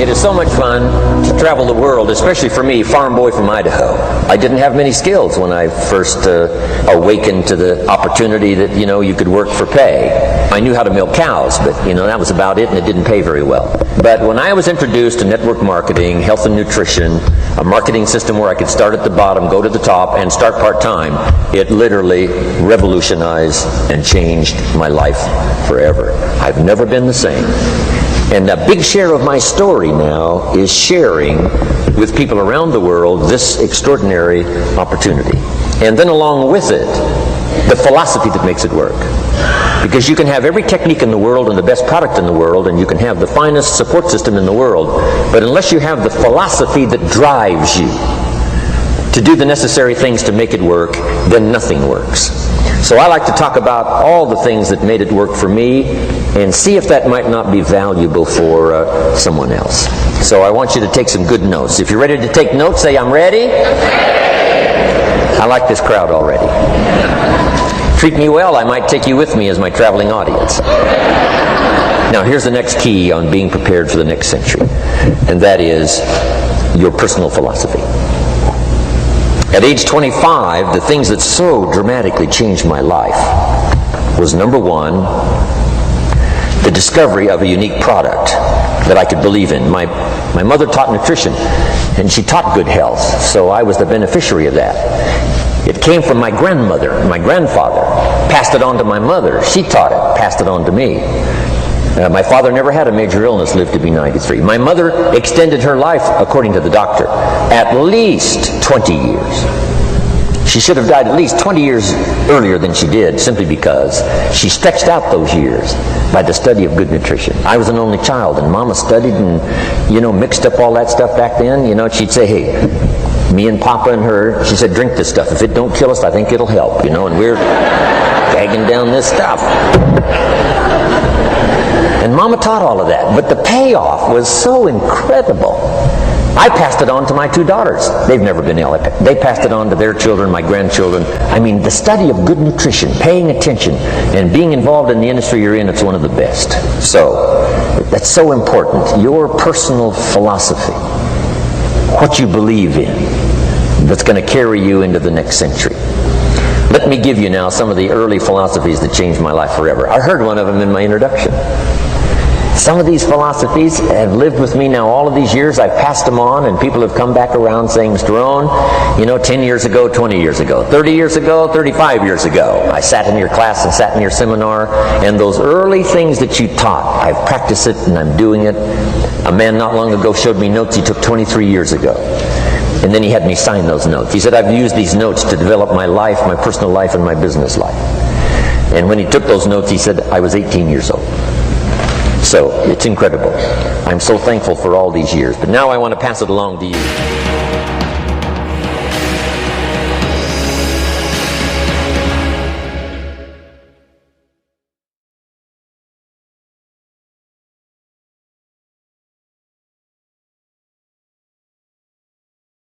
It is so much fun to travel the world, especially for me, farm boy from Idaho. I didn't have many skills when I first awakened to the opportunity that, you could work for pay. I knew how to milk cows, but, that was about it, and it didn't pay very well. But when I was introduced to network marketing, health and nutrition, a marketing system where I could start at the bottom, go to the top, and start part-time, it literally revolutionized and changed my life forever. I've never been the same. And a big share of my story now is sharing with people around the world this extraordinary opportunity. And then along with it, the philosophy that makes it work. Because you can have every technique in the world and the best product in the world, and you can have the finest support system in the world, but unless you have the philosophy that drives you to do the necessary things to make it work, then nothing works. So I like to talk about all the things that made it work for me and see if that might not be valuable for someone else. So I want you to take some good notes. If you're ready to take notes, say, "I'm ready." I like this crowd already. Treat me well, I might take you with me as my traveling audience. Now here's the next key on being prepared for the next century, and that is your personal philosophy. At age 25, the things that so dramatically changed my life was, number one, the discovery of a unique product that I could believe in. My mother taught nutrition, and she taught good health, so I was the beneficiary of that. It came from my grandmother, my grandfather, passed it on to my mother. She taught it, passed it on to me. My father never had a major illness, lived to be 93. My mother extended her life, according to the doctor, at least 20 years. She should have died at least 20 years earlier than she did, simply because she stretched out those years by the study of good nutrition. I was an only child, and Mama studied and, mixed up all that stuff back then. She'd say, "Hey, me and Papa and her," she said, "drink this stuff. If it don't kill us, I think it'll help," and we're gagging down this stuff. And Mama taught all of that, but the payoff was so incredible. I passed it on to my two daughters. They've never been ill. They passed it on to their children, my grandchildren. I mean, the study of good nutrition, paying attention, and being involved in the industry you're in, it's one of the best. So, that's so important. Your personal philosophy, what you believe in, that's going to carry you into the next century. Let me give you now some of the early philosophies that changed my life forever. I heard one of them in my introduction. Some of these philosophies have lived with me now all of these years. I've passed them on, and people have come back around saying, "Mr. Rohn, 10 years ago, 20 years ago, 30 years ago, 35 years ago, I sat in your class and sat in your seminar, and those early things that you taught, I've practiced it and I'm doing it." A man not long ago showed me notes he took 23 years ago. And then he had me sign those notes. He said, "I've used these notes to develop my life, my personal life, and my business life." And when he took those notes, he said, "I was 18 years old." So, it's incredible. I'm so thankful for all these years. But now I want to pass it along to you.